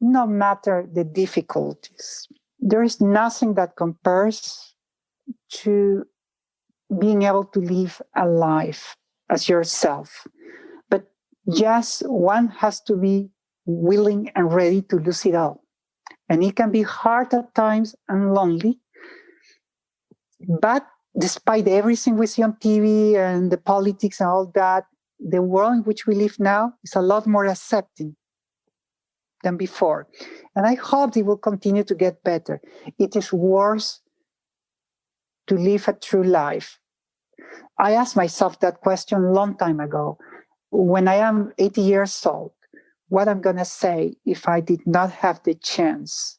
no matter the difficulties. There is nothing that compares to being able to live a life as yourself. But yes, one has to be willing and ready to lose it all. And it can be hard at times and lonely. But despite everything we see on TV and the politics and all that, the world in which we live now is a lot more accepting than before. And I hope it will continue to get better. It is worse to live a true life. I asked myself that question a long time ago. When I am 80 years old, what I'm going to say if I did not have the chance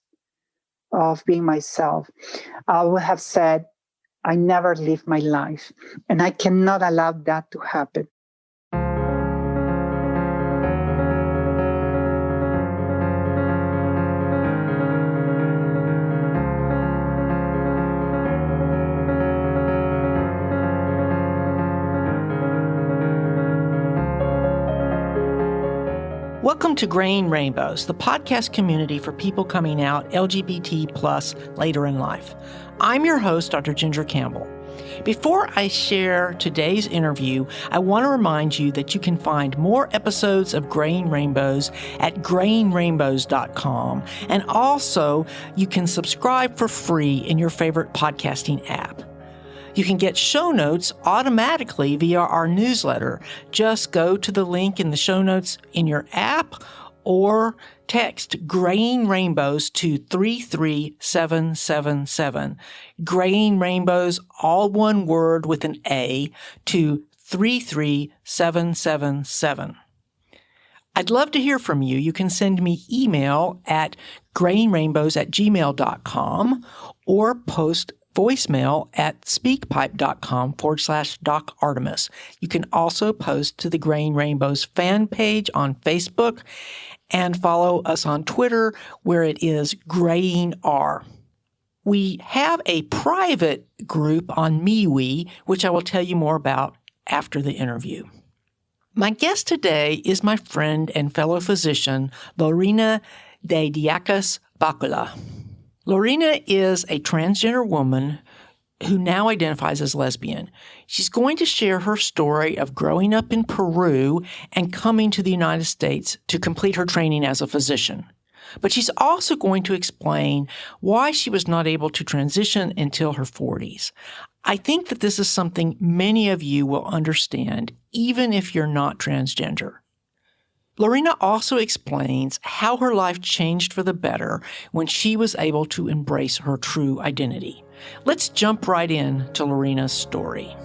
of being myself? I would have said, I never lived my life, and I cannot allow that to happen. Welcome to Graying Rainbows, the podcast community for people coming out LGBT plus later in life. I'm your host, Dr. Ginger Campbell. Before I share today's interview, I want to remind you that you can find more episodes of Graying Rainbows at grayingrainbows.com, and also you can subscribe for free in your favorite podcasting app. You can get show notes automatically via our newsletter. Just go to the link in the show notes in your app or text Graying Rainbows to 33777. Graying Rainbows, all one word with an A, to 33777. I'd love to hear from you. You can send me email at grayingrainbows@gmail.com or post voicemail at speakpipe.com/Doc Artemis. You can also post to the Graying Rainbows fan page on Facebook and follow us on Twitter, where it is GrayingR. We have a private group on MeWe, which I will tell you more about after the interview. My guest today is my friend and fellow physician, Lorena de Idiáquez Bakula. Lorena is a transgender woman who now identifies as lesbian. She's going to share her story of growing up in Peru and coming to the United States to complete her training as a physician. But she's also going to explain why she was not able to transition until her 40s. I think that this is something many of you will understand, even if you're not transgender. Lorena also explains how her life changed for the better when she was able to embrace her true identity. Let's jump right in to Lorena's story.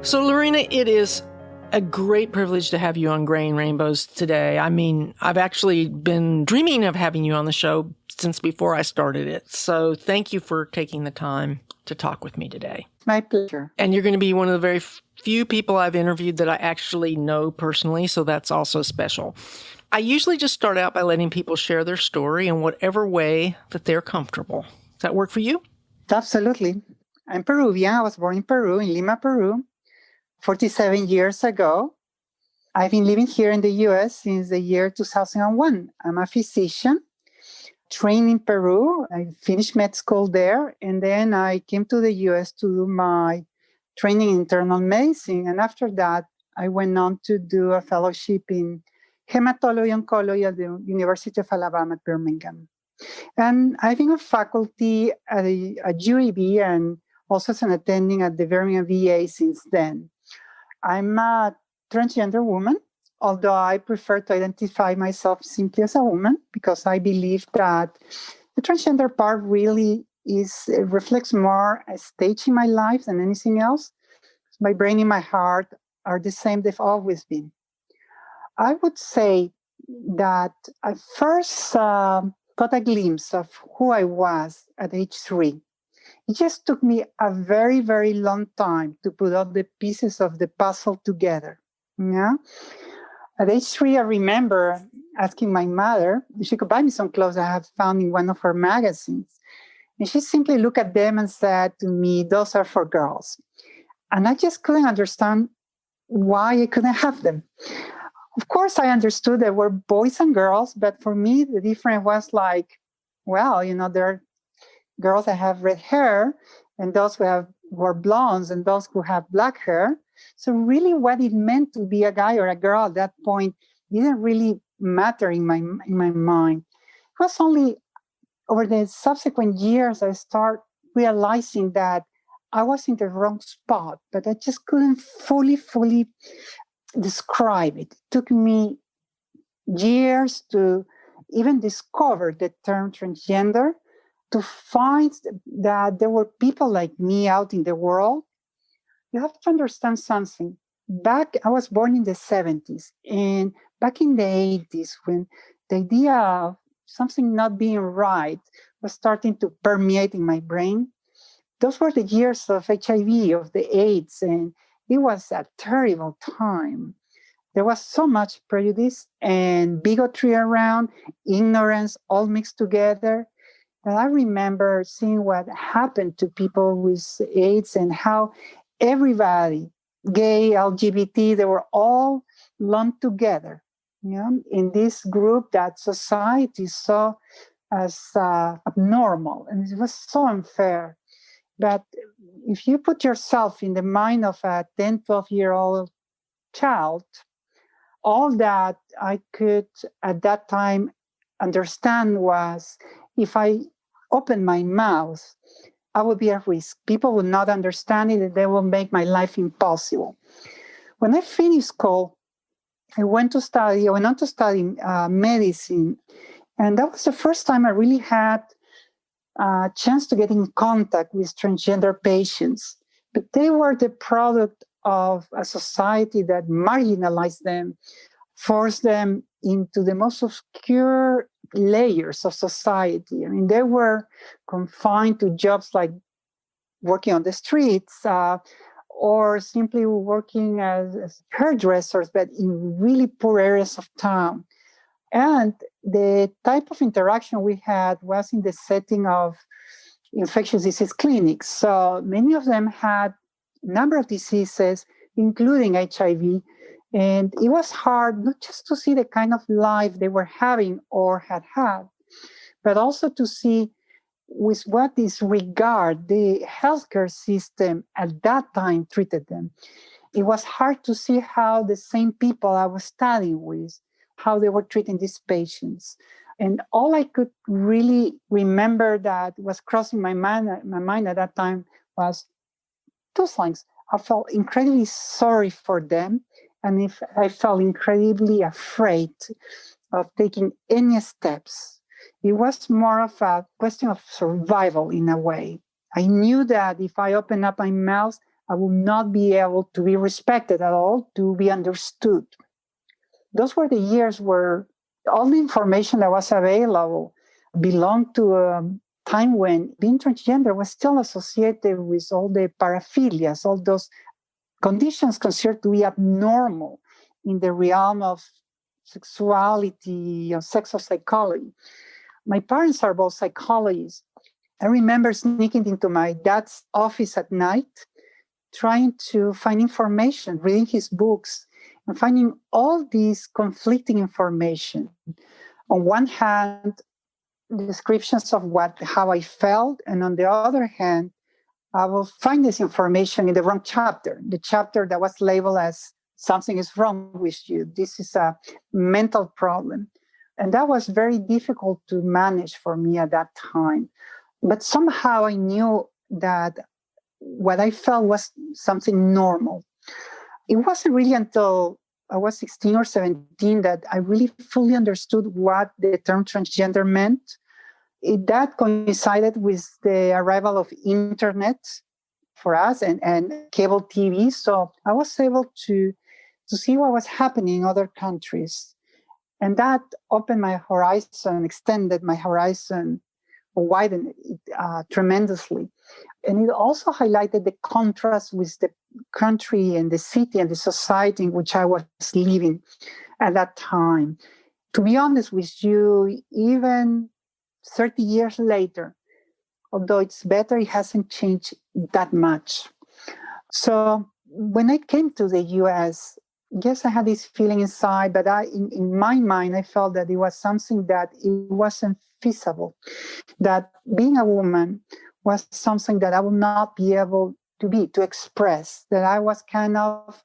So, Lorena, it is a great privilege to have you on Graying Rainbows today. I mean, I've actually been dreaming of having you on the show since before I started it. So thank you for taking the time to talk with me today. My pleasure. And you're going to be one of the very few people I've interviewed that I actually know personally, so that's also special. I usually just start out by letting people share their story in whatever way that they're comfortable. Does that work for you? Absolutely. I'm Peruvian. I was born in Peru, in Lima, Peru, 47 years ago. I've been living here in the U.S. since the year 2001. I'm a physician, trained in Peru. I finished med school there, and then I came to the U.S. to do my training in internal medicine. And after that, I went on to do a fellowship in hematology oncology at the University of Alabama at Birmingham. And I've been a faculty at UAB and also as an attending at the Birmingham VA since then. I'm a transgender woman, although I prefer to identify myself simply as a woman because I believe that the transgender part really reflects more a stage in my life than anything else. My brain and my heart are the same they've always been. I would say that I first got a glimpse of who I was at age 3. It just took me a very, very long time to put all the pieces of the puzzle together. Yeah. At age 3, I remember asking my mother if she could buy me some clothes I had found in one of her magazines. And she simply looked at them and said to me, "Those are for girls." And I just couldn't understand why I couldn't have them. Of course, I understood there were boys and girls, but for me, the difference was like, well, there are girls that have red hair and those who are blondes and those who have black hair. So really what it meant to be a guy or a girl at that point didn't really matter in my mind. It was only over the subsequent years I start realizing that I was in the wrong spot, but I just couldn't fully describe it. It took me years to even discover the term transgender, to find that there were people like me out in the world. You have to understand something. I was born in the 70s, and back in the 80s, when the idea of something not being right was starting to permeate in my brain, those were the years of HIV, of the AIDS, and it was a terrible time. There was so much prejudice and bigotry around, ignorance, all mixed together. And I remember seeing what happened to people with AIDS and how everybody, gay, LGBT, they were all lumped together, in this group that society saw as abnormal. And it was so unfair. But if you put yourself in the mind of a 10, 12-year-old child, all that I could at that time understand was if I opened my mouth, I would be at risk. People would not understand it and they will make my life impossible. When I finished school, I went on to study medicine. And that was the first time I really had a chance to get in contact with transgender patients. But they were the product of a society that marginalized them, forced them into the most obscure layers of society. I mean, they were confined to jobs like working on the streets or simply working as hairdressers, but in really poor areas of town. And the type of interaction we had was in the setting of infectious disease clinics. So many of them had a number of diseases, including HIV. And it was hard not just to see the kind of life they were having or had, but also to see with what disregard the healthcare system at that time treated them. It was hard to see how the same people I was studying with, how they were treating these patients. And all I could really remember that was crossing my mind at that time was two things. I felt incredibly sorry for them, and I felt incredibly afraid of taking any steps. It was more of a question of survival in a way. I knew that if I opened up my mouth, I would not be able to be respected at all, to be understood. Those were the years where all the information that was available belonged to a time when being transgender was still associated with all the paraphilias, all those conditions considered to be abnormal in the realm of sexuality or sexual psychology. My parents are both psychologists. I remember sneaking into my dad's office at night, trying to find information, reading his books, and finding all these conflicting information. On one hand, descriptions of how I felt, and on the other hand, I will find this information in the wrong chapter, the chapter that was labeled as something is wrong with you. This is a mental problem. And that was very difficult to manage for me at that time. But somehow I knew that what I felt was something normal. It wasn't really until I was 16 or 17 that I really fully understood what the term transgender meant. That coincided with the arrival of internet for us and cable TV. So I was able to see what was happening in other countries. And that opened my horizon, extended my horizon, widened it tremendously. And it also highlighted the contrast with the country and the city and the society in which I was living at that time. To be honest with you, even 30 years later, although it's better, it hasn't changed that much. So when I came to the US, yes, I had this feeling inside, but in my mind, I felt that it was something that it wasn't feasible, that being a woman was something that I would not be able to express, that I was kind of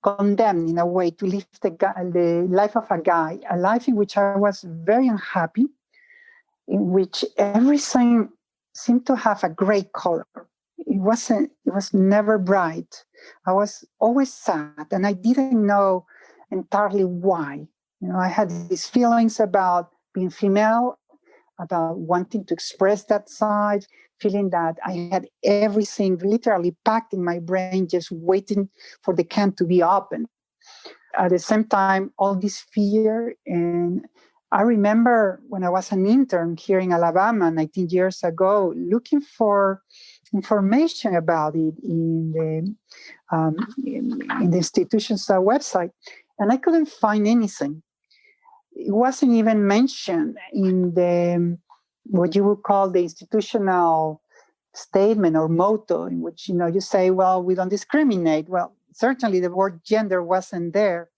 condemned in a way to live the life of a guy, a life in which I was very unhappy, in which everything seemed to have a gray color. It was never bright. I was always sad, and I didn't know entirely why. I had these feelings about being female, about wanting to express that side, feeling that I had everything literally packed in my brain, just waiting for the can to be opened. At the same time, all this fear. And I remember when I was an intern here in Alabama 19 years ago, looking for information about it in the institution's website, and I couldn't find anything. It wasn't even mentioned in the what you would call the institutional statement or motto, in which you say, well, we don't discriminate. Well, certainly the word gender wasn't there.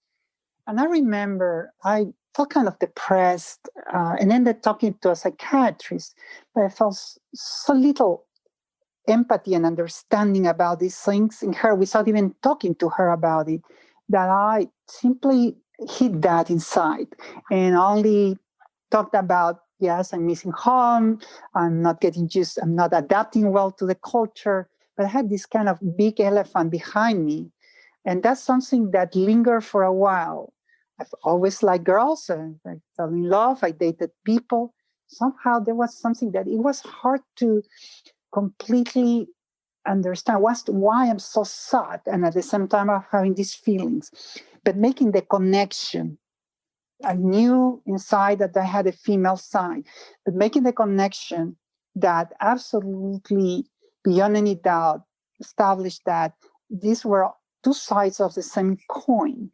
And I remember I felt kind of depressed and ended talking to a psychiatrist, but I felt so little empathy and understanding about these things in her without even talking to her about it, that I simply hid that inside and only talked about, yes, I'm missing home, I'm not adapting well to the culture, but I had this kind of big elephant behind me. And that's something that lingered for a while. I've always liked girls, and I fell in love, I dated people. Somehow there was something that it was hard to completely understand why I'm so sad, and at the same time I'm having these feelings. But making the connection, I knew inside that I had a female side, but making the connection that absolutely, beyond any doubt, established that these were two sides of the same coin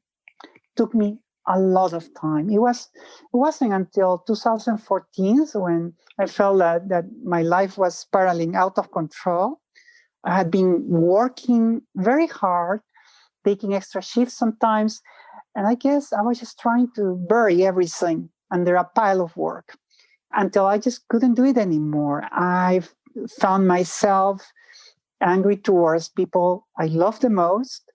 took me a lot of time. It wasn't until 2014 when I felt that my life was spiraling out of control. I had been working very hard, taking extra shifts sometimes, and I guess I was just trying to bury everything under a pile of work until I just couldn't do it anymore. I found myself angry towards people I love the most,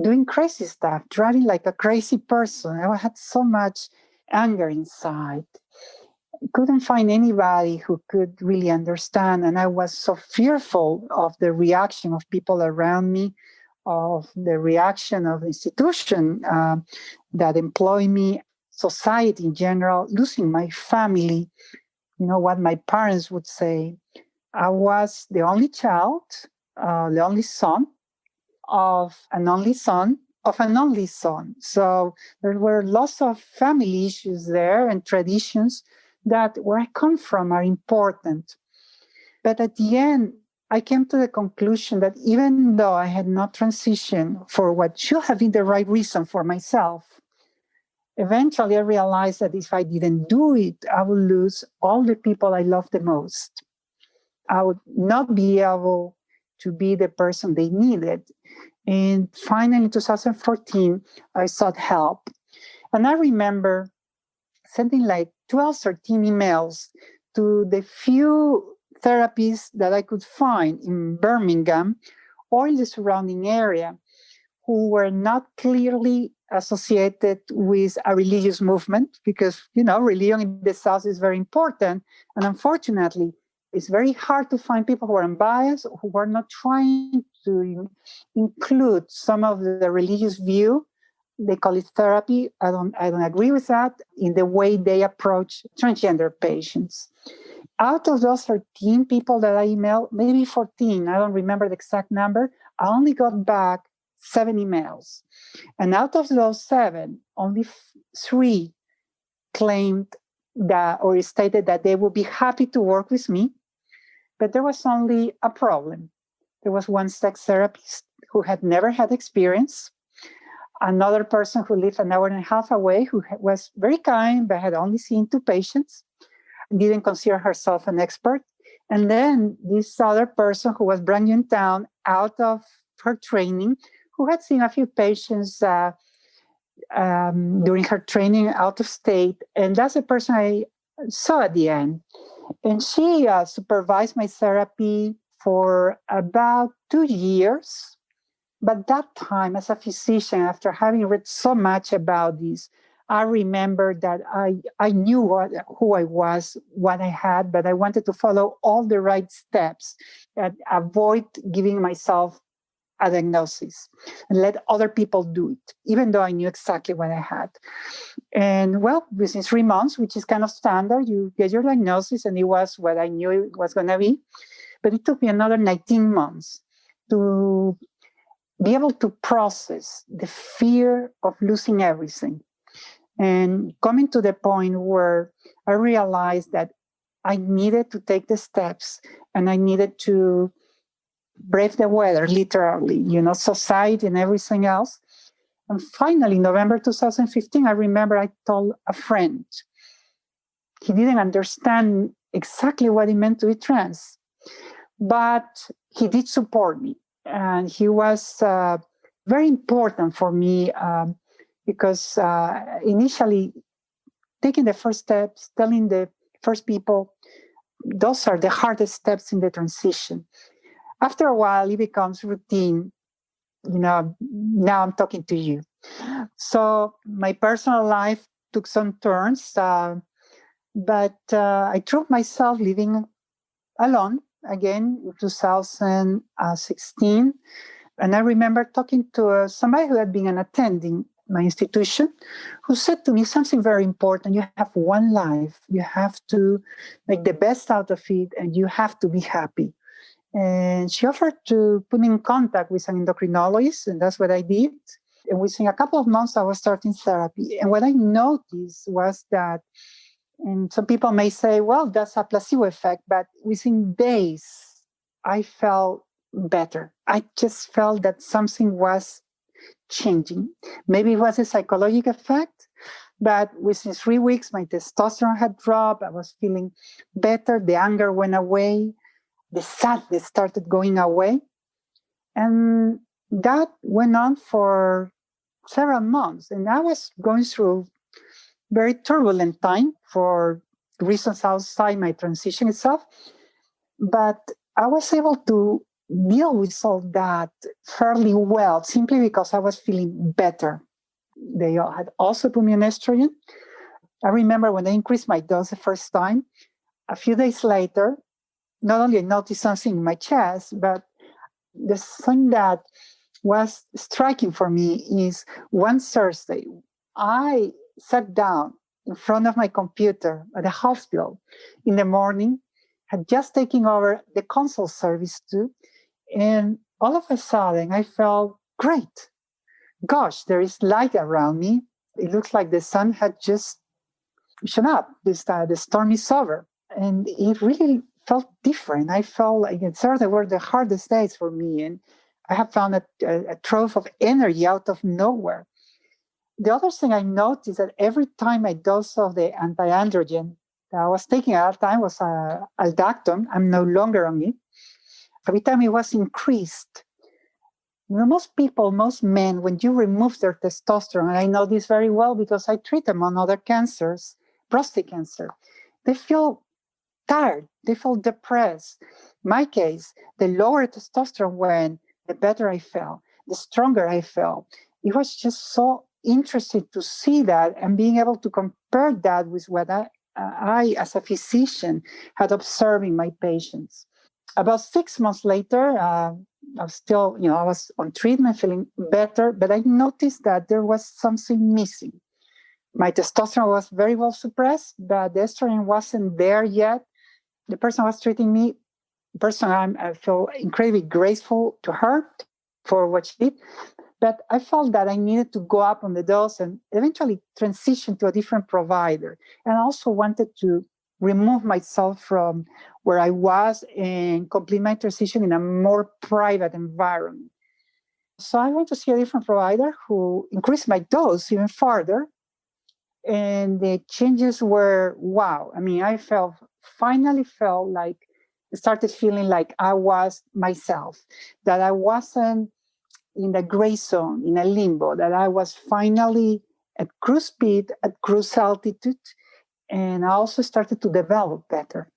doing crazy stuff, driving like a crazy person. I had so much anger inside. Couldn't find anybody who could really understand. And I was so fearful of the reaction of people around me, of the reaction of the institution that employ me, society in general, losing my family. What my parents would say. I was the only child, the only son of an only son of an only son. So there were lots of family issues there and traditions that where I come from are important. But at the end, I came to the conclusion that even though I had not transitioned for what should have been the right reason for myself, eventually I realized that if I didn't do it, I would lose all the people I love the most. I would not be able to be the person they needed. And finally, in 2014, I sought help. And I remember sending like 12, 13 emails to the few therapists that I could find in Birmingham or in the surrounding area who were not clearly associated with a religious movement, because, religion in the South is very important. And unfortunately, it's very hard to find people who are unbiased, who are not trying to include some of the religious view. They call it therapy. I don't agree with that in the way they approach transgender patients. Out of those 13 people that I emailed, maybe 14, I don't remember the exact number, I only got back 7 emails. And out of those 7, only 3 claimed that or stated that they would be happy to work with me. But there was only a problem. There was one sex therapist who had never had experience, another person who lived an hour and a half away who was very kind but had only seen 2 patients, didn't consider herself an expert, and then this other person who was brand new in town, out of her training, who had seen a few patients during her training out of state. And that's the person I saw at the end. And she supervised my therapy for about 2 years. But that time, as a physician, after having read so much about this, I remember that I knew who I was, what I had, but I wanted to follow all the right steps and avoid giving myself a diagnosis and let other people do it, even though I knew exactly what I had. And well, within 3 months, which is kind of standard, you get your diagnosis, and it was what I knew it was going to be. But it took me another 19 months to be able to process the fear of losing everything and coming to the point where I realized that I needed to take the steps and I needed to brave the weather, literally, society and everything else. And finally, November 2015, I remember I told a friend. He didn't understand exactly what it meant to be trans, but he did support me. And he was very important for me because initially taking the first steps, telling the first people, those are the hardest steps in the transition. After a while, it becomes routine. Now I'm talking to you. So my personal life took some turns, but I threw myself living alone again in 2016. And I remember talking to somebody who had been an attending my institution, who said to me something very important. You have one life. You have to make the best out of it, and you have to be happy. And she offered to put me in contact with an endocrinologist, and that's what I did. And within a couple of months, I was starting therapy. And what I noticed was that, and some people may say, well, that's a placebo effect, but within days, I felt better. I just felt that something was changing. Maybe it was a psychological effect, but within 3 weeks, my testosterone had dropped. I was feeling better. The anger went away. The sadness started going away. And that went on for several months. And I was going through very turbulent time for reasons outside my transition itself. But I was able to deal with all that fairly well, simply because I was feeling better. They had also put me on estrogen. I remember when they increased my dose the first time, a few days later, not only I noticed something in my chest, but the thing that was striking for me is one Thursday, I sat down in front of my computer at the hospital in the morning, had just taken over the consult service too, and all of a sudden I felt great. Gosh, there is light around me. It looks like the sun had just shone up. The storm is over. And it really felt different. I felt like it certainly were the hardest days for me. And I have found a trove of energy out of nowhere. The other thing I noticed is that every time I dose of the anti-androgen that I was taking at that time was aldactone. I'm no longer on it. Every time it was increased. Most people, most men, when you remove their testosterone, and I know this very well because I treat them on other cancers, prostate cancer, they feel tired, they feel depressed. My case, the lower testosterone went, the better I felt, the stronger I felt. It was just so interesting to see that and being able to compare that with what I as a physician, had observed in my patients. About 6 months later, I was still, I was on treatment, feeling better, but I noticed that there was something missing. My testosterone was very well suppressed, but the estrogen wasn't there yet. The person who was treating me, I feel incredibly grateful to her for what she did. But I felt that I needed to go up on the dose and eventually transition to a different provider. And I also wanted to remove myself from where I was and complete my transition in a more private environment. So I went to see a different provider who increased my dose even further. And the changes were, wow. I mean, I finally felt like, started feeling like I was myself, that I wasn't in the gray zone, in a limbo, that I was finally at cruise speed, at cruise altitude, and I also started to develop better.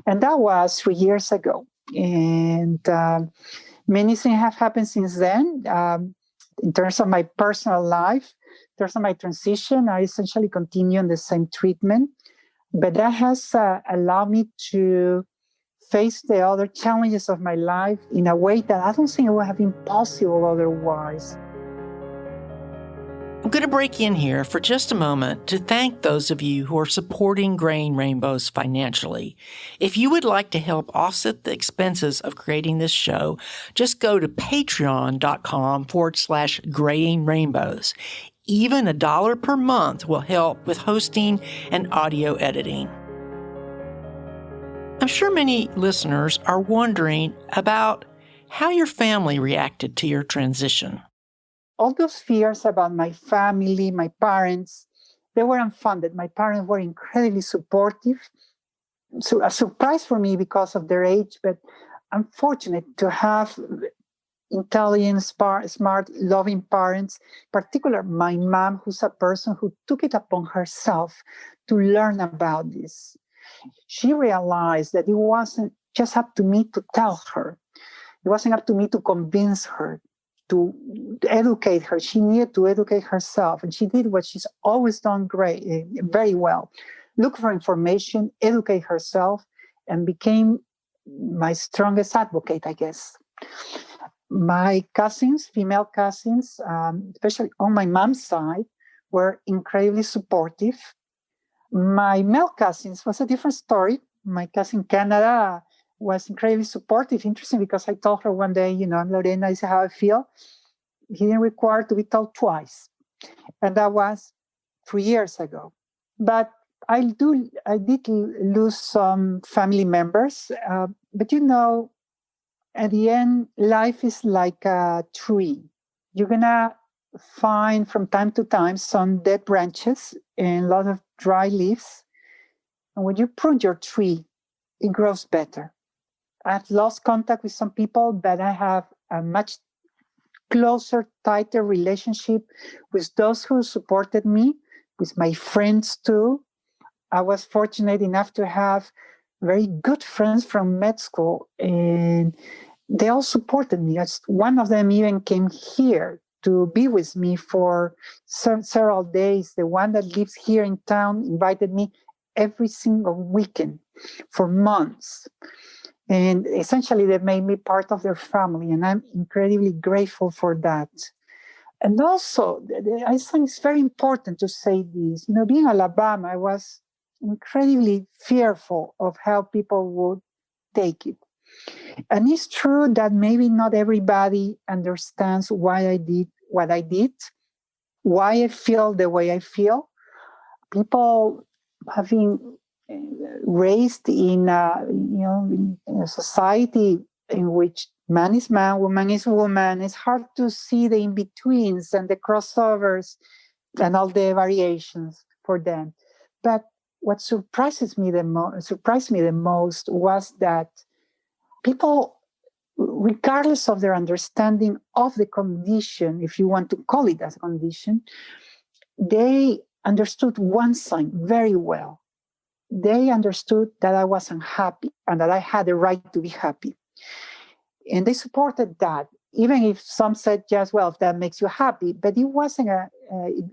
And that was 3 years ago. And many things have happened since then. In terms of my personal life, in terms of my transition, I essentially continue on the same treatment. But that has allowed me to face the other challenges of my life in a way that I don't think it would have been possible otherwise. I'm going to break in here for just a moment to thank those of you who are supporting Graying Rainbows financially. If you would like to help offset the expenses of creating this show, just go to patreon.com/Graying Rainbows. Even $1 per month will help with hosting and audio editing. I'm sure many listeners are wondering about how your family reacted to your transition. All those fears about my family, my parents, they were unfounded. My parents were incredibly supportive. So a surprise for me because of their age, but I'm fortunate to have intelligent, smart, loving parents, particularly my mom, who's a person who took it upon herself to learn about this. She realized that it wasn't just up to me to tell her. It wasn't up to me to convince her, to educate her. She needed to educate herself. And she did what she's always done very well. Look for information, educate herself, and became my strongest advocate, I guess. My cousins, female cousins, especially on my mom's side, were incredibly supportive. My male cousins was a different story. My cousin Canada was incredibly supportive. Interesting because I told her one day, I'm Lorena, this is how I feel. He didn't require to be told twice. And that was 3 years ago. But I did lose some family members. But at the end, life is like a tree. You're going to find from time to time some dead branches and a lot of dry leaves. And when you prune your tree, it grows better. I've lost contact with some people, but I have a much closer, tighter relationship with those who supported me, with my friends too. I was fortunate enough to have very good friends from med school, and they all supported me. One of them even came here to be with me for several days. The one that lives here in town invited me every single weekend for months. And essentially, they made me part of their family, and I'm incredibly grateful for that. And also, I think it's very important to say this. Being in Alabama, I was incredibly fearful of how people would take it. And it's true that maybe not everybody understands why I did what I did, why I feel the way I feel. People have been raised in a society in which man is man, woman is woman. It's hard to see the in-betweens and the crossovers and all the variations for them. But what surprised me the most was that people, regardless of their understanding of the condition, if you want to call it as a condition, they understood one thing very well. They understood that I was unhappy and that I had the right to be happy. And they supported that, even if some said just, well, if that makes you happy, but it wasn't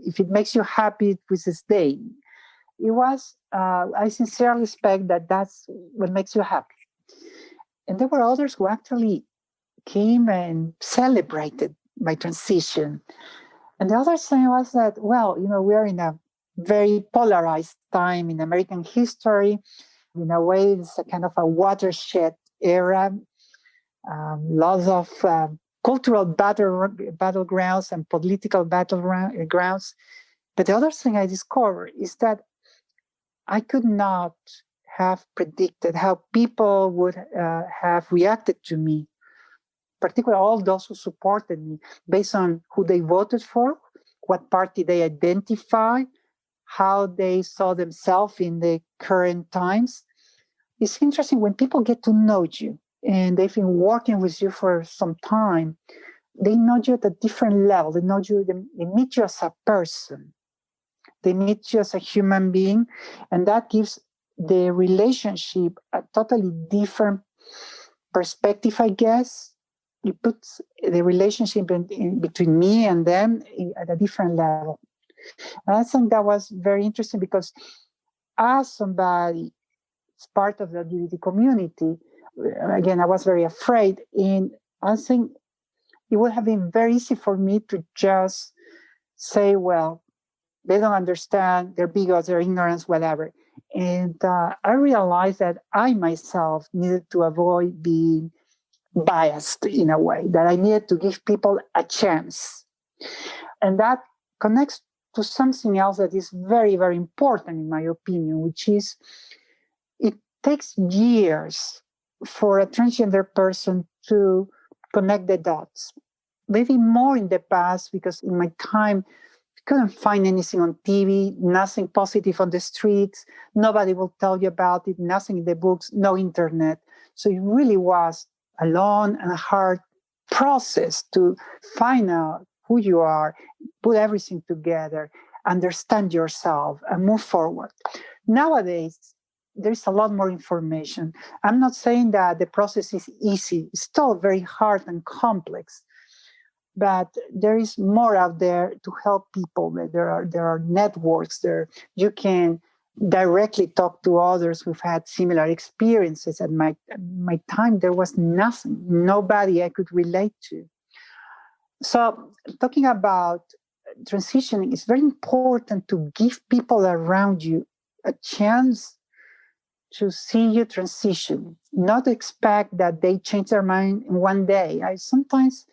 if it makes you happy, it was disdain. It was, I sincerely expect that that's what makes you happy. And there were others who actually came and celebrated my transition. And the other thing was that, well, we are in a very polarized time in American history. In a way, it's a kind of a watershed era. Lots of cultural battlegrounds and political battlegrounds. But the other thing I discovered is that I could not have predicted how people would have reacted to me, particularly all those who supported me, based on who they voted for, what party they identify, how they saw themselves in the current times. It's interesting when people get to know you and they've been working with you for some time, they know you at a different level. They meet you as a person. They meet you as a human being, and that gives the relationship a totally different perspective, I guess. It puts the relationship between me and them at a different level. And I think that was very interesting because as somebody is part of the LGBT community, again, I was very afraid. And I think it would have been very easy for me to just say, well, they don't understand, they're bigots, they're ignorance, whatever. And I realized that I myself needed to avoid being biased in a way, that I needed to give people a chance. And that connects to something else that is very, very important, in my opinion, which is it takes years for a transgender person to connect the dots. Maybe more in the past, because in my time, I couldn't find anything on TV, nothing positive on the streets. Nobody will tell you about it, nothing in the books, no internet. So it really was a long and hard process to find out who you are, put everything together, understand yourself, and move forward. Nowadays, there's a lot more information. I'm not saying that the process is easy. It's still very hard and complex. But there is more out there to help people. There are networks there. You can directly talk to others who've had similar experiences. At my time, there was nothing, nobody I could relate to. So talking about transitioning, it's very important to give people around you a chance to see you transition, not expect that they change their mind in one day. I sometimes,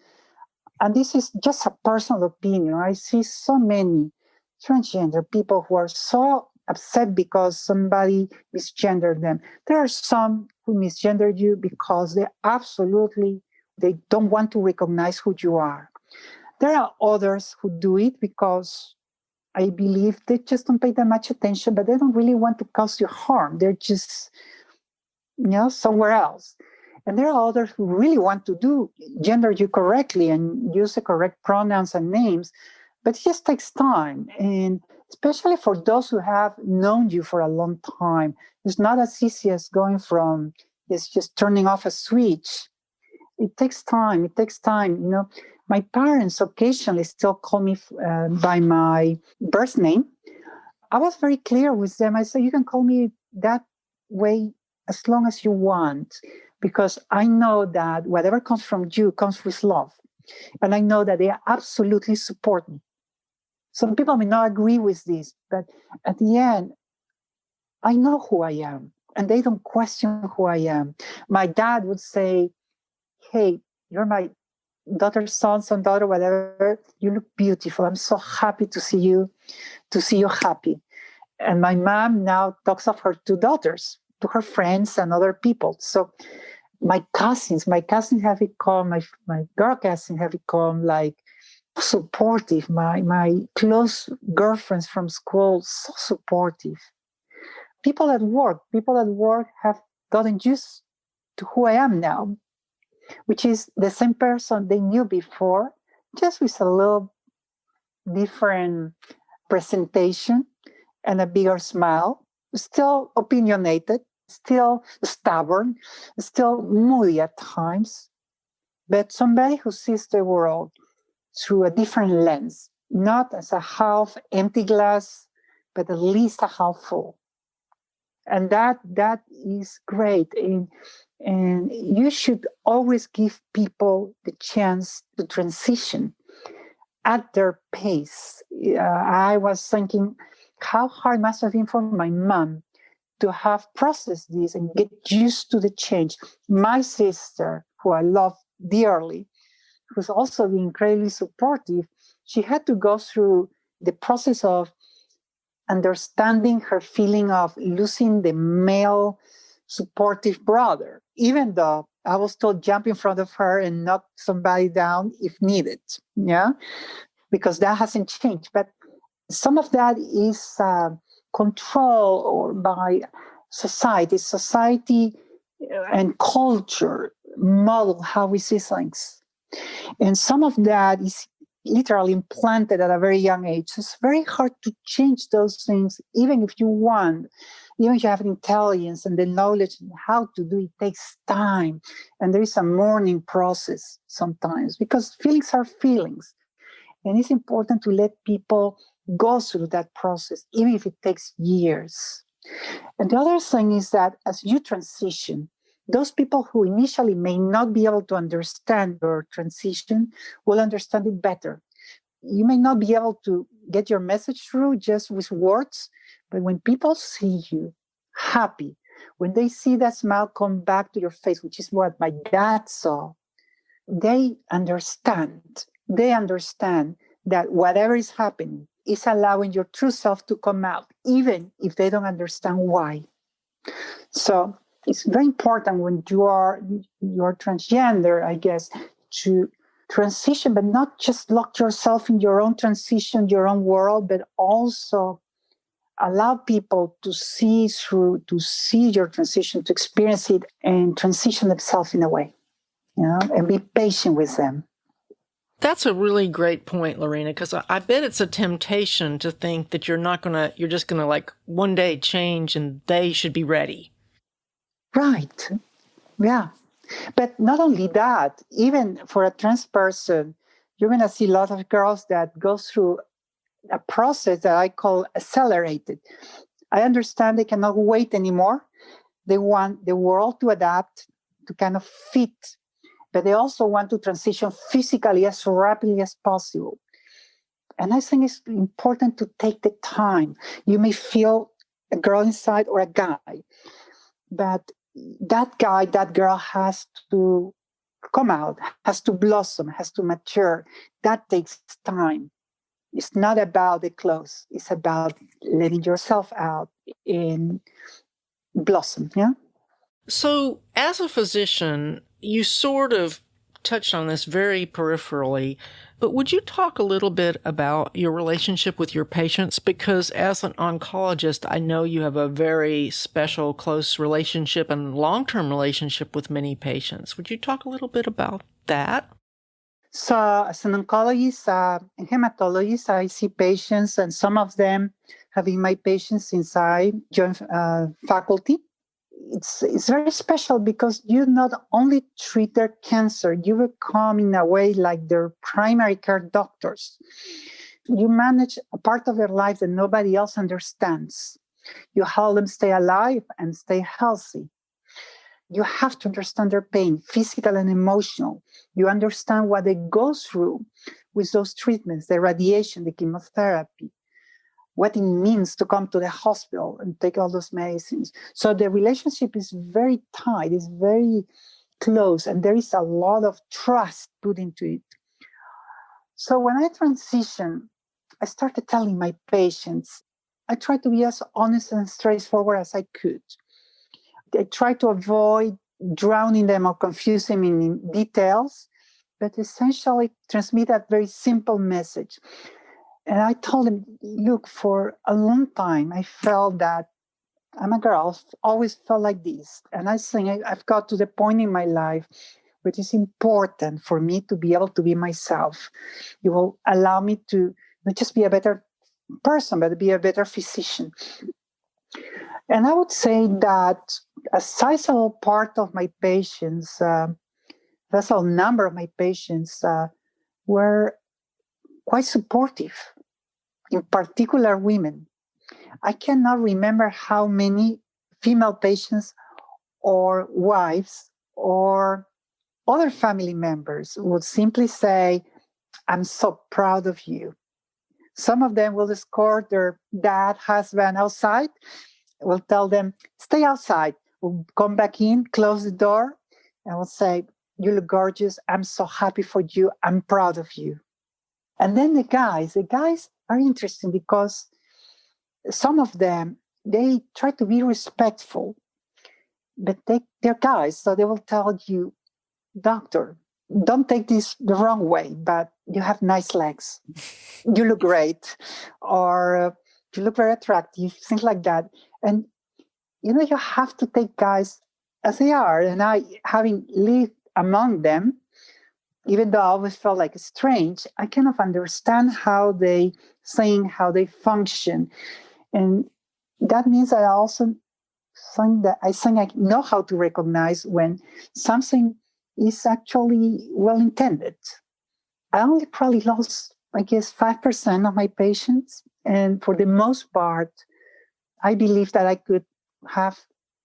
and this is just a personal opinion, I see so many transgender people who are so upset because somebody misgendered them. There are some who misgendered you because they don't want to recognize who you are. There are others who do it because I believe they just don't pay that much attention, but they don't really want to cause you harm. They're just, somewhere else. And there are others who really want to gender you correctly and use the correct pronouns and names, but it just takes time. And especially for those who have known you for a long time, it's not as easy as going from just turning off a switch. It takes time. My parents occasionally still call me by my birth name. I was very clear with them. I said, you can call me that way as long as you want, because I know that whatever comes from you comes with love. And I know that they absolutely support me. Some people may not agree with this, but at the end, I know who I am, and they don't question who I am. My dad would say, hey, you're my daughter's son, daughter, whatever. You look beautiful. I'm so happy to see you happy. And my mom now talks of her two daughters to her friends and other people. So my cousins have become, my girl cousin have become like supportive. My close girlfriends from school, so supportive. People at work have gotten used to who I am now, which is the same person they knew before, just with a little different presentation and a bigger smile. Still opinionated, still stubborn, still moody at times, but somebody who sees the world through a different lens, not as a half empty glass, but at least a half full. And that is great. And you should always give people the chance to transition at their pace. I was thinking how hard it must have been for my mom to have processed this and get used to the change. My sister, who I love dearly, who's also been incredibly supportive, she had to go through the process of understanding her feeling of losing the male supportive brother, even though I was told jump in front of her and knock somebody down if needed, because that hasn't changed. But some of that is control or by society and culture model how we see things. And some of that is literally implanted at a very young age. So it's very hard to change those things, even if you want. Even if you have intelligence and the knowledge how to do it, takes time. And there is a mourning process sometimes because feelings are feelings. And it's important to let people go through that process, even if it takes years. And the other thing is that as you transition, those people who initially may not be able to understand your transition will understand it better. You may not be able to get your message through just with words, but when people see you happy, when they see that smile come back to your face, which is what my dad saw, they understand. They understand that whatever is happening is allowing your true self to come out, even if they don't understand why. So it's very important when you're transgender, I guess, to transition, but not just lock yourself in your own transition, your own world, but also allow people to see your transition, to experience it and transition themselves in a way, and be patient with them. That's a really great point, Lorena, because I bet it's a temptation to think that you're just gonna like one day change and they should be ready. Right. Yeah. But not only that, even for a trans person, you're going to see a lot of girls that go through a process that I call accelerated. I understand they cannot wait anymore. They want the world to adapt, to kind of fit, but they also want to transition physically as rapidly as possible. And I think it's important to take the time. You may feel a girl inside or a guy, but that girl has to come out, has to blossom, has to mature. That takes time. It's not about the clothes. It's about letting yourself out and blossom, yeah? So as a physician, you sort of touched on this very peripherally, but would you talk a little bit about your relationship with your patients? Because as an oncologist, I know you have a very special, close relationship and long-term relationship with many patients. Would you talk a little bit about that? So as an oncologist and hematologist, I see patients, and some of them have been my patients since I joined faculty. It's very special because you not only treat their cancer, you become in a way like their primary care doctors. You manage a part of their life that nobody else understands. You help them stay alive and stay healthy. You have to understand their pain, physical and emotional. You understand what they go through with those treatments, the radiation, the chemotherapy, what it means to come to the hospital and take all those medicines. So the relationship is very tight, it's very close, and there is a lot of trust put into it. So when I transitioned, I started telling my patients, I tried to be as honest and straightforward as I could. I tried to avoid drowning them or confusing them in details, but essentially transmit that very simple message. And I told him, look, for a long time, I felt that I'm a girl, always felt like this. And I think I've got to the point in my life where it's important for me to be able to be myself. It will allow me to not just be a better person, but be a better physician. And I would say that a sizable part of my patients, a number of my patients were quite supportive, in particular women. I cannot remember how many female patients or wives or other family members would simply say, I'm so proud of you. Some of them will escort their dad, husband outside, will tell them, stay outside. We'll come back in, close the door, and will say, you look gorgeous. I'm so happy for you. I'm proud of you. And then the guys are interesting because some of them, they try to be respectful, but they're guys, so they will tell you, doctor, don't take this the wrong way, but you have nice legs. You look great. Or you look very attractive, things like that. And, you have to take guys as they are. And I, having lived among them, even though I always felt like strange, I kind of understand how they sing, how they function. And that means I also I know how to recognize when something is actually well intended. I only probably lost, I guess, 5% of my patients. And for the most part, I believe that I could have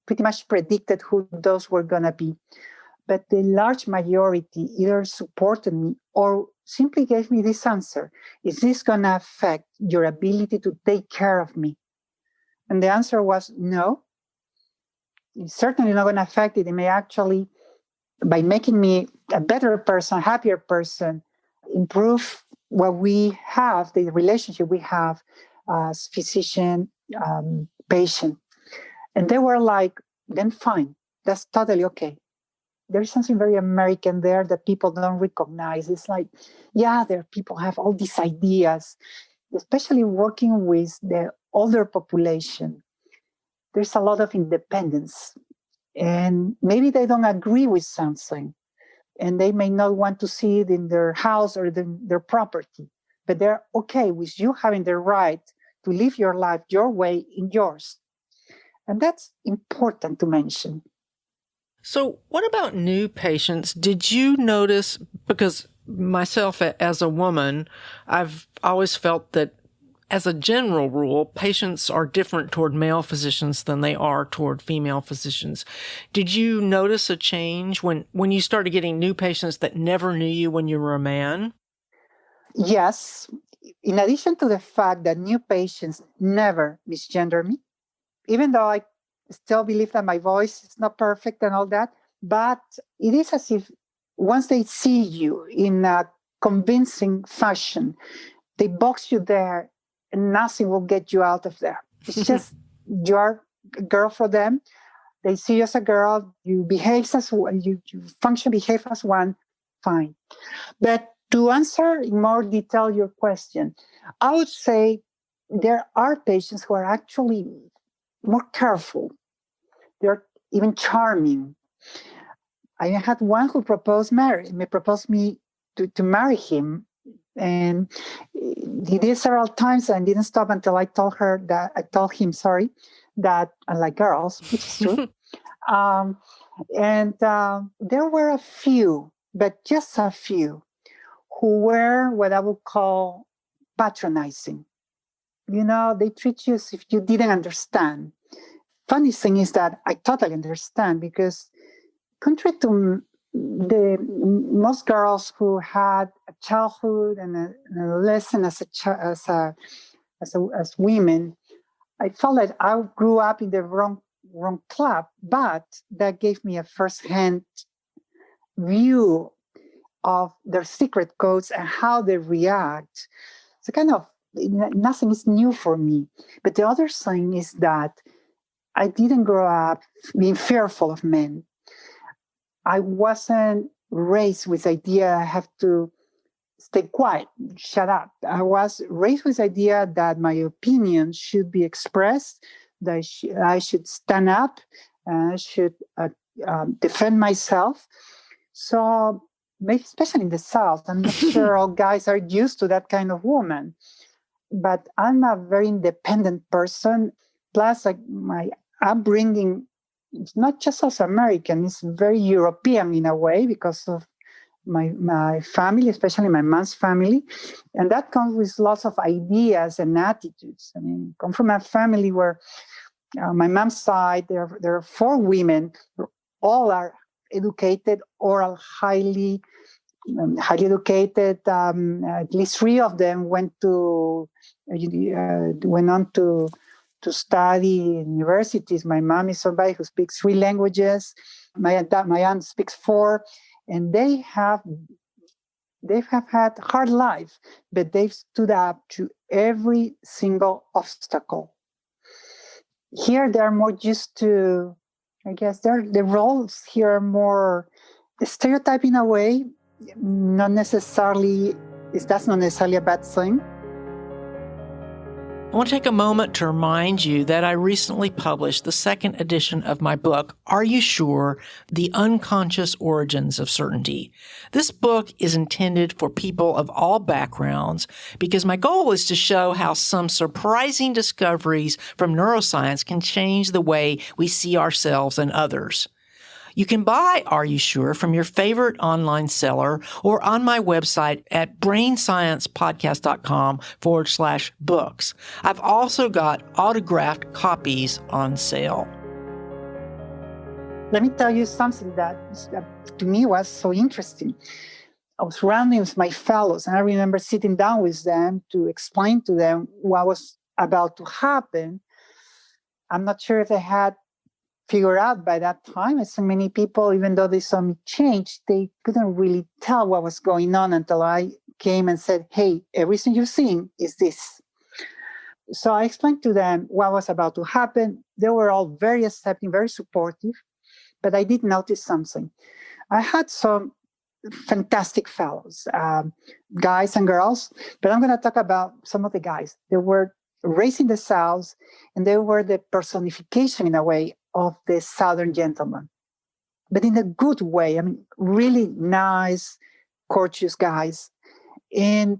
pretty much predicted who those were going to be. But the large majority either supported me or simply gave me this answer. Is this going to affect your ability to take care of me? And the answer was no. It's certainly not going to affect it. It may actually, by making me a better person, happier person, improve what we have, the relationship we have as physician, patient. And they were like, then fine, that's totally okay. There's something very American there that people don't recognize. It's like, yeah, there people have all these ideas, especially working with the older population. There's a lot of independence. And maybe they don't agree with something. And they may not want to see it in their house or their property. But they're okay with you having the right to live your life your way in yours. And that's important to mention. So what about new patients? Did you notice, because myself as a woman, I've always felt that as a general rule, patients are different toward male physicians than they are toward female physicians. Did you notice a change when you started getting new patients that never knew you when you were a man? Yes. In addition to the fact that new patients never misgender me, even though I still believe that my voice is not perfect and all that, but it is as if once they see you in a convincing fashion, they box you there and nothing will get you out of there. It's just you're a girl for them. They see you as a girl, you behave as one, you behave as one, fine. But to answer in more detail your question, I would say there are patients who are actually more careful. They're even charming. I had one who proposed me to marry him. And he did several times and didn't stop until I told him, that I like girls, which is true. There were a few, but just a few, who were what I would call patronizing. They treat you as if you didn't understand. Funny thing is that I totally understand, because contrary to the most girls who had a childhood and an adolescence as women, I felt like I grew up in the wrong club, but that gave me a first-hand view of their secret codes and how they react. So kind of nothing is new for me. But the other thing is that I didn't grow up being fearful of men. I wasn't raised with the idea I have to stay quiet, shut up. I was raised with the idea that my opinion should be expressed, that I should stand up, I should defend myself. So maybe especially in the South, I'm not sure all guys are used to that kind of woman. But I'm a very independent person. Plus, like, my upbringing, it's not just as American, it's very European in a way because of my family, especially my mom's family. And that comes with lots of ideas and attitudes. I mean, I come from a family where my mom's side, there are 4 women, all are educated, or are highly educated. At least 3 of them went on to study in universities. My mom is somebody who speaks 3 languages. My aunt speaks 4, and they have had hard life, but they've stood up to every single obstacle. Here, they're more used to, I guess, the roles here are more stereotyped in a way. That's not necessarily a bad thing. I want to take a moment to remind you that I recently published the second edition of my book, Are You Sure? The Unconscious Origins of Certainty. This book is intended for people of all backgrounds because my goal is to show how some surprising discoveries from neuroscience can change the way we see ourselves and others. You can buy Are You Sure? From your favorite online seller or on my website at brainsciencepodcast.com/books. I've also got autographed copies on sale. Let me tell you something that to me was so interesting. I was running with my fellows, and I remember sitting down with them to explain to them what was about to happen. I'm not sure if they had figured out by that time, as so many people, even though they saw me change, they couldn't really tell what was going on until I came and said, hey, everything you're seeing is this. So I explained to them what was about to happen. They were all very accepting, very supportive, but I did notice something. I had some fantastic fellows, guys and girls, but I'm going to talk about some of the guys. They were raised in the South, and they were the personification, in a way, of the Southern gentleman, but in a good way. I mean, really nice, courteous guys. And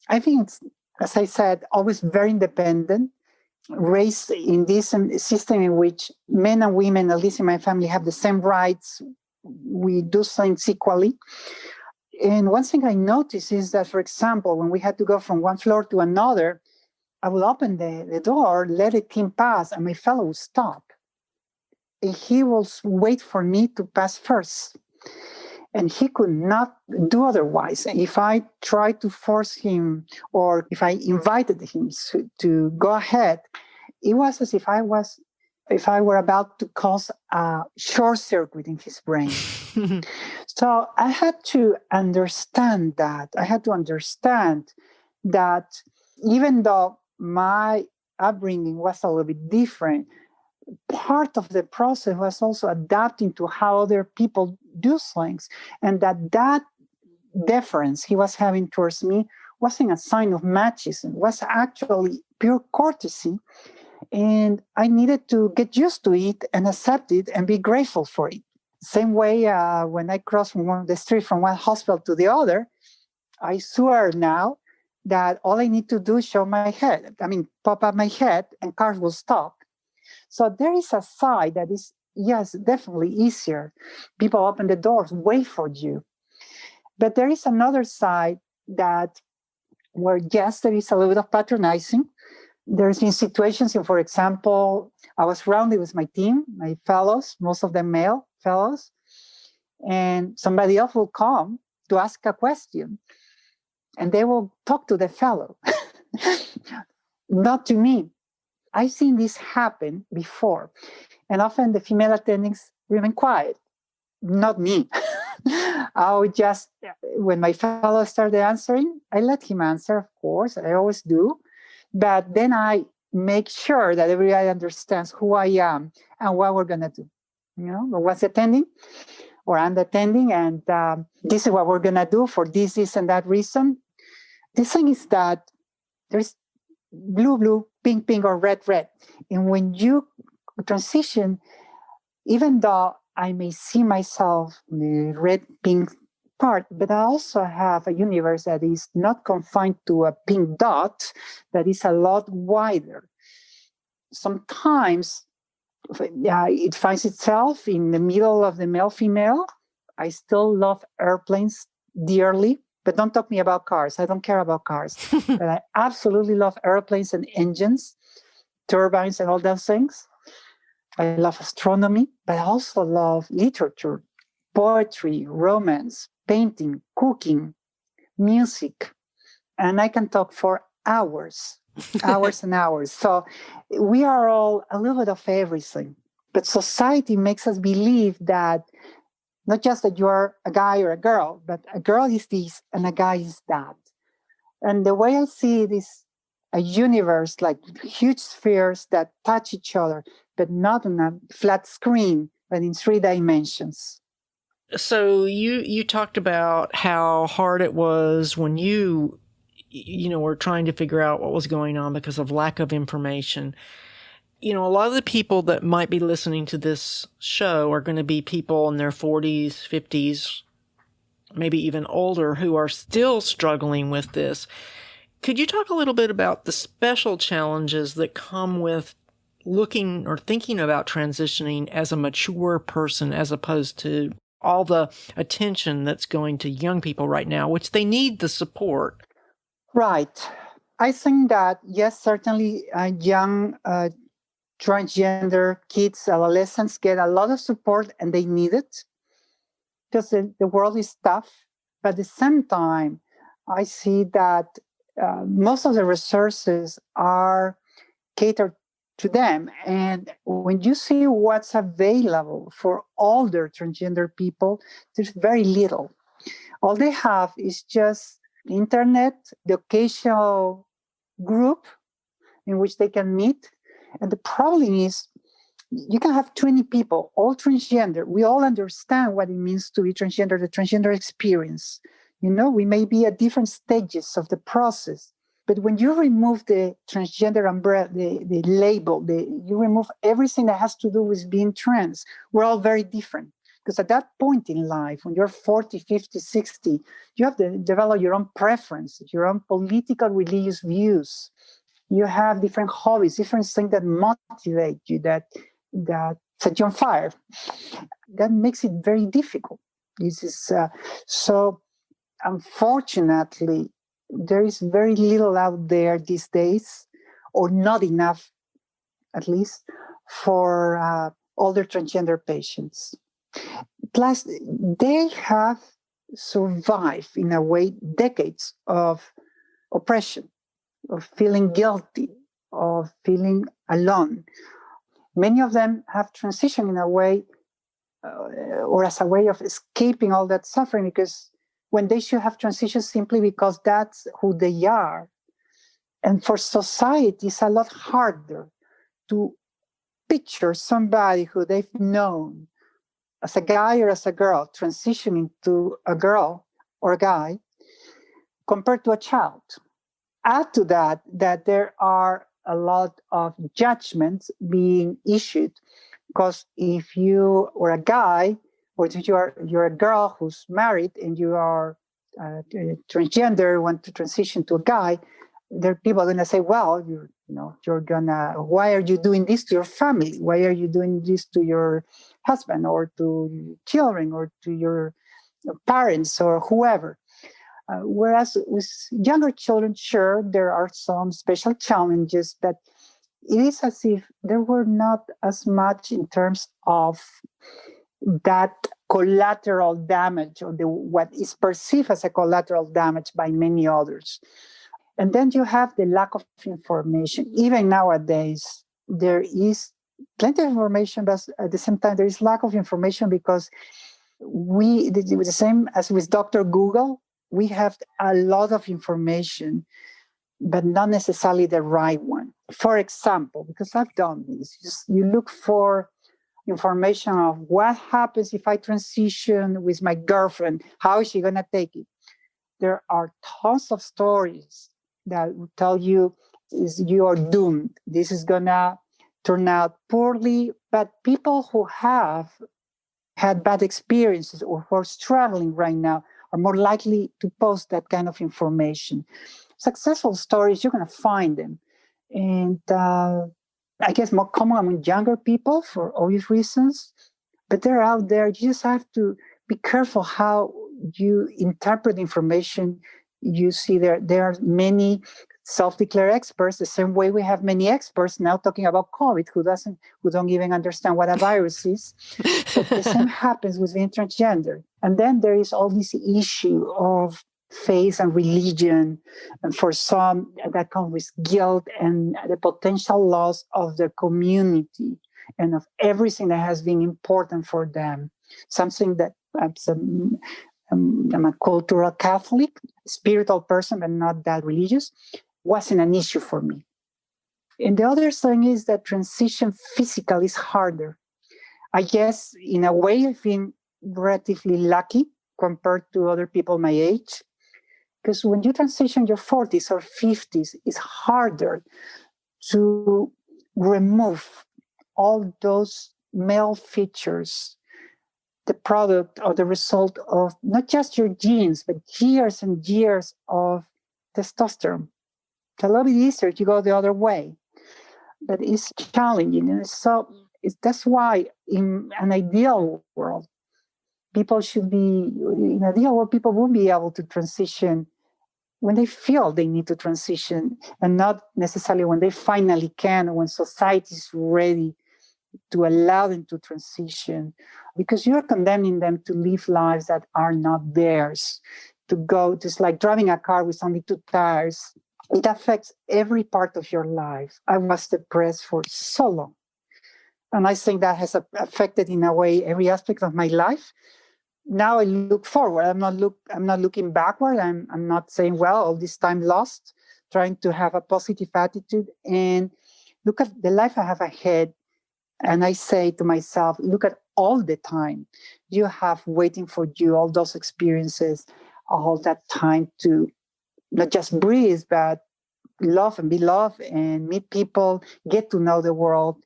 I think, as I said, always very independent, raised in this system in which men and women, at least in my family, have the same rights. We do things equally. And one thing I noticed is that, for example, when we had to go from one floor to another, I would open the door, let a team pass, and my fellow would stop. He will wait for me to pass first. And he could not do otherwise. If I tried to force him, or if I invited him to go ahead, it was as if I were about to cause a short circuit in his brain. So I had to understand that. Even though my upbringing was a little bit different, part of the process was also adapting to how other people do things, and that deference he was having towards me wasn't a sign of machismo, was actually pure courtesy, and I needed to get used to it and accept it and be grateful for it. Same way when I cross from the street from one hospital to the other, I swear now that all I need to do is pop up my head, and cars will stop. So there is a side that is, yes, definitely easier. People open the doors, wait for you. But there is another side where, yes, there is a little bit of patronizing. There's been situations for example, I was rounding with my team, my fellows, most of them male fellows, and somebody else will come to ask a question, and they will talk to the fellow, not to me. I've seen this happen before, and often the female attendings remain quiet, not me. I would just, when my fellow started answering, I let him answer, of course, I always do, but then I make sure that everybody understands who I am and what we're going to do. What's attending or I'm attending, and this is what we're going to do for this, and that reason. The thing is that there's blue, pink, or red. And when you transition, even though I may see myself in the red, pink part, but I also have a universe that is not confined to a pink dot, that is a lot wider. Sometimes it finds itself in the middle of the male-female. I still love airplanes dearly. But don't talk to me about cars. I don't care about cars. But I absolutely love airplanes and engines, turbines and all those things. I love astronomy, but I also love literature, poetry, romance, painting, cooking, music. And I can talk for hours and hours. So we are all a little bit of everything. But society makes us believe that not just that you're a guy or a girl, but a girl is this and a guy is that. And the way I see it is a universe, like huge spheres that touch each other, but not on a flat screen, but in 3 dimensions. So you talked about how hard it was when you were trying to figure out what was going on because of lack of information. A lot of the people that might be listening to this show are going to be people in their 40s, 50s, maybe even older who are still struggling with this. Could you talk a little bit about the special challenges that come with looking or thinking about transitioning as a mature person as opposed to all the attention that's going to young people right now, which they need the support? Right. I think that, yes, certainly young transgender kids, adolescents get a lot of support and they need it because the world is tough. But at the same time, I see that most of the resources are catered to them. And when you see what's available for older transgender people, there's very little. All they have is just internet, the occasional group in which they can meet. And the problem is you can have 20 people, all transgender. We all understand what it means to be transgender, the transgender experience. We may be at different stages of the process. But when you remove the transgender umbrella, the label, you remove everything that has to do with being trans, we're all very different. Because at that point in life, when you're 40, 50, 60, you have to develop your own preferences, your own political, religious views. You have different hobbies, different things that motivate you, that set you on fire. That makes it very difficult. This is so, unfortunately, there is very little out there these days, or not enough, at least, for older transgender patients. Plus, they have survived, in a way, decades of oppression, of feeling guilty, of feeling alone. Many of them have transitioned in a way, or as a way of escaping all that suffering, because when they should have transitioned simply because that's who they are. And for society, it's a lot harder to picture somebody who they've known as a guy or as a girl transitioning to a girl or a guy compared to a child. Add to that there are a lot of judgments being issued, because if you are a guy, or if you're a girl who's married and you are transgender, want to transition to a guy, there are people going to say, well, why are you doing this to your family? Why are you doing this to your husband or to your children or to your parents or whoever? Whereas with younger children, sure, there are some special challenges, but it is as if there were not as much in terms of that collateral damage, or what is perceived as a collateral damage by many others. And then you have the lack of information. Even nowadays, there is plenty of information, but at the same time, there is lack of information because the same as with Dr. Google, we have a lot of information, but not necessarily the right one. For example, because I've done this, you look for information of what happens if I transition with my girlfriend, how is she going to take it? There are tons of stories that will tell you you are doomed. This is going to turn out poorly. But people who have had bad experiences or who are struggling right now are more likely to post that kind of information. Successful stories, you're going to find them. And I guess more common among younger people for obvious reasons, but they're out there. You just have to be careful how you interpret information. You see there are many self-declared experts, the same way we have many experts now talking about COVID who don't even understand what a virus is. But the same happens with being transgender. And then there is all this issue of faith and religion, and for some that comes with guilt and the potential loss of their community and of everything that has been important for them. Something that I'm a cultural Catholic, spiritual person, but not that religious, wasn't an issue for me. And the other thing is that transition physically is harder. I guess in a way I've been relatively lucky compared to other people my age. Because when you transition your 40s or 50s, it's harder to remove all those male features, the product or the result of not just your genes, but years and years of testosterone. It's a little bit easier to go the other way, but it's challenging. And that's why in an ideal world, people will be able to transition when they feel they need to transition, and not necessarily when they finally can, or when society is ready to allow them to transition, because you're condemning them to live lives that are not theirs, to go, just like driving a car with only 2 tires. It affects every part of your life. I was depressed for so long. And I think that has affected, in a way, every aspect of my life. Now I look forward. I'm not looking backward. I'm not saying, well, all this time lost, trying to have a positive attitude and look at the life I have ahead. And I say to myself, look at all the time you have waiting for you, all those experiences, all that time to not just breathe, but love and be loved and meet people, get to know the world.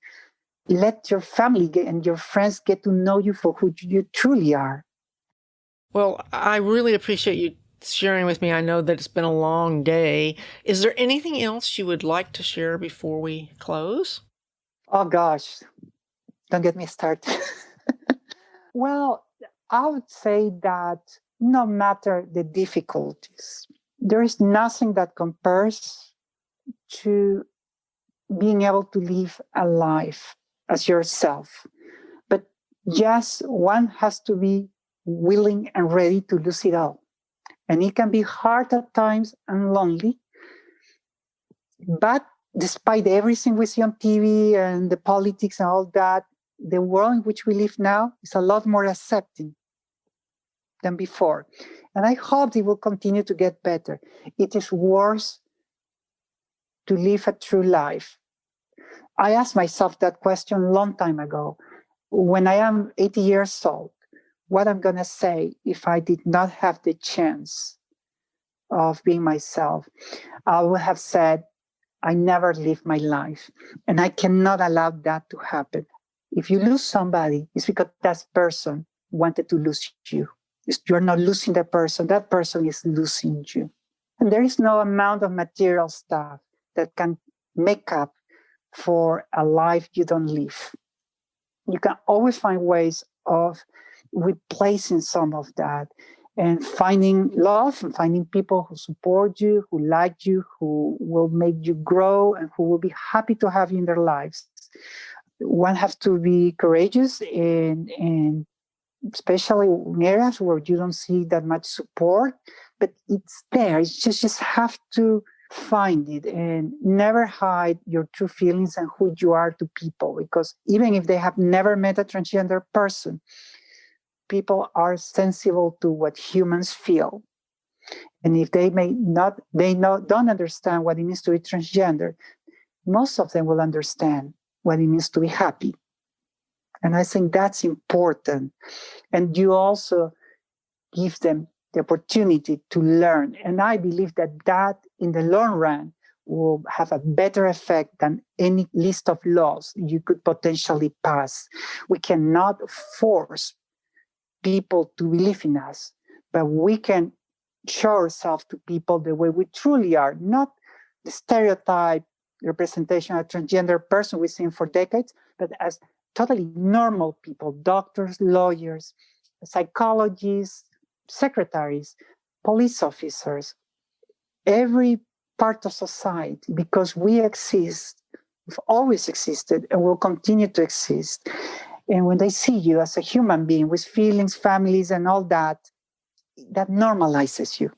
Let your family and your friends get to know you for who you truly are. Well, I really appreciate you sharing with me. I know that it's been a long day. Is there anything else you would like to share before we close? Oh, gosh. Don't get me started. Well, I would say that no matter the difficulties, there is nothing that compares to being able to live a life as yourself. But yes, one has to be willing and ready to lose it all. And it can be hard at times and lonely. But despite everything we see on TV and the politics and all that, the world in which we live now is a lot more accepting than before. And I hope it will continue to get better. It is worse to live a true life. I asked myself that question a long time ago. When I am 80 years old, what I'm going to say if I did not have the chance of being myself? I would have said, I never lived my life. And I cannot allow that to happen. If you lose somebody, it's because that person wanted to lose you. You're not losing that person is losing you. And there is no amount of material stuff that can make up for a life you don't live. You can always find ways of replacing some of that and finding love and finding people who support you, who like you, who will make you grow and who will be happy to have you in their lives. One has to be courageous and especially in areas where you don't see that much support, but it's there. It's just have to find it and never hide your true feelings and who you are to people, because even if they have never met a transgender person, people are sensible to what humans feel. And if they don't understand what it means to be transgender, most of them will understand what it means to be happy. And I think that's important. And you also give them the opportunity to learn. And I believe that in the long run will have a better effect than any list of laws you could potentially pass. We cannot force people to believe in us, but we can show ourselves to people the way we truly are, not the stereotype representation of a transgender person we've seen for decades, but as totally normal people, doctors, lawyers, psychologists, secretaries, police officers, every part of society, because we exist, we've always existed, and will continue to exist. And when they see you as a human being with feelings, families, and all that, that normalizes you.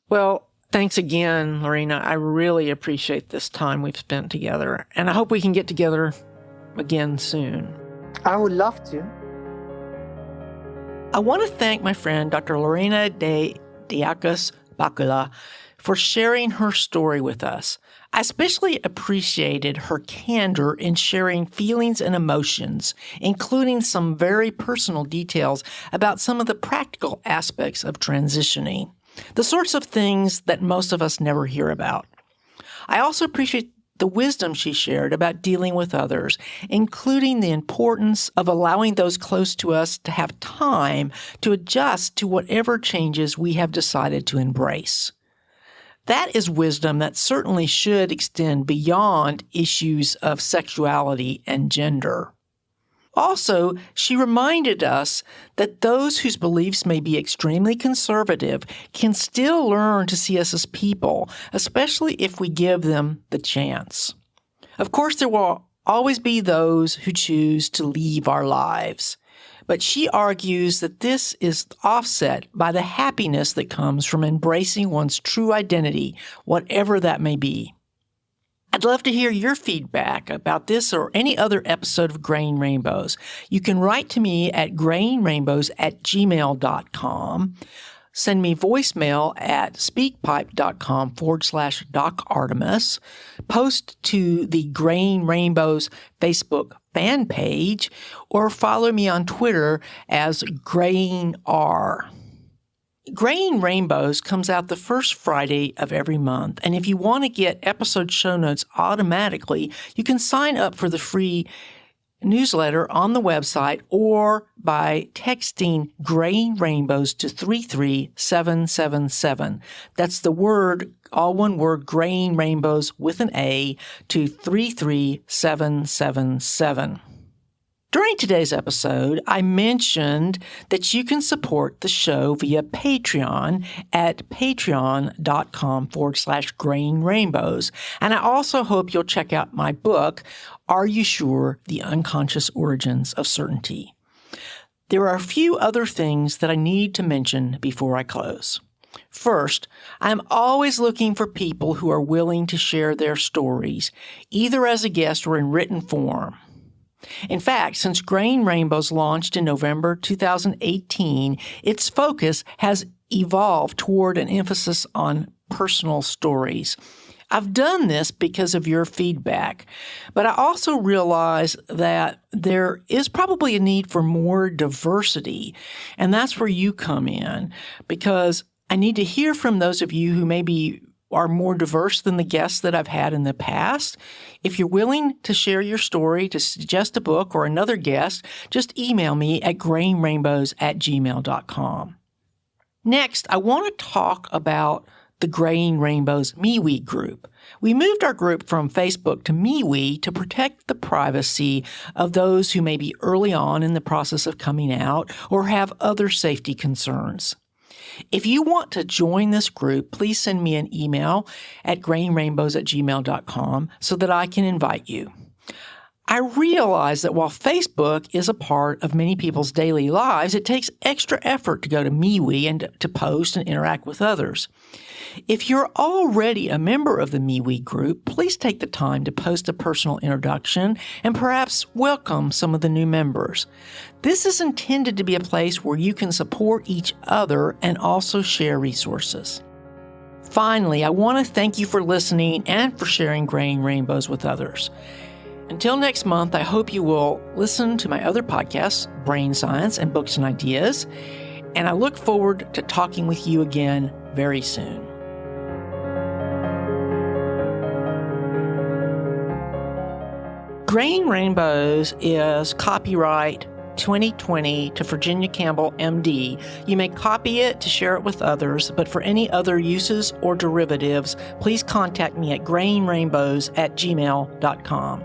Well, thanks again, Lorena. I really appreciate this time we've spent together, and I hope we can get together again soon. I would love to. I want to thank my friend, Dr. Lorena de Idiáquez Bakula, for sharing her story with us. I especially appreciated her candor in sharing feelings and emotions, including some very personal details about some of the practical aspects of transitioning. The sorts of things that most of us never hear about. I also appreciate the wisdom she shared about dealing with others, including the importance of allowing those close to us to have time to adjust to whatever changes we have decided to embrace. That is wisdom that certainly should extend beyond issues of sexuality and gender. Also, she reminded us that those whose beliefs may be extremely conservative can still learn to see us as people, especially if we give them the chance. Of course, there will always be those who choose to leave our lives, but she argues that this is offset by the happiness that comes from embracing one's true identity, whatever that may be. I'd love to hear your feedback about this or any other episode of Grain Rainbows. You can write to me at grainrainbows@gmail.com. Send me voicemail at speakpipe.com/DocArtemis. Post to the Grain Rainbows Facebook fan page or follow me on Twitter as GrainR. Grain Rainbows comes out the first Friday of every month, and if you want to get episode show notes automatically, you can sign up for the free newsletter on the website or by texting Grain Rainbows to 33777. That's the word, all one word, Grain Rainbows with an A to 33777. During today's episode, I mentioned that you can support the show via Patreon at patreon.com/Grain Rainbows. And I also hope you'll check out my book, Are You Sure? The Unconscious Origins of Certainty. There are a few other things that I need to mention before I close. First, I'm always looking for people who are willing to share their stories, either as a guest or in written form. In fact, since Grain Rainbows launched in November 2018, its focus has evolved toward an emphasis on personal stories. I've done this because of your feedback, but I also realize that there is probably a need for more diversity, and that's where you come in, because I need to hear from those of you who maybe are more diverse than the guests that I've had in the past. If you're willing to share your story, to suggest a book or another guest, just email me at grainrainbows@gmail.com. Next, I want to talk about the Grain Rainbows MeWe group. We moved our group from Facebook to MeWe to protect the privacy of those who may be early on in the process of coming out or have other safety concerns. If you want to join this group, please send me an email at grainrainbows@gmail.com so that I can invite you. I realize that while Facebook is a part of many people's daily lives, it takes extra effort to go to MeWe and to post and interact with others. If you're already a member of the MeWe group, please take the time to post a personal introduction and perhaps welcome some of the new members. This is intended to be a place where you can support each other and also share resources. Finally, I want to thank you for listening and for sharing Grain Rainbows with others. Until next month, I hope you will listen to my other podcasts, Brain Science and Books and Ideas, and I look forward to talking with you again very soon. Grain Rainbows is copyright 2020 to Virginia Campbell, MD. You may copy it to share it with others, but for any other uses or derivatives, please contact me at grainrainbows@gmail.com.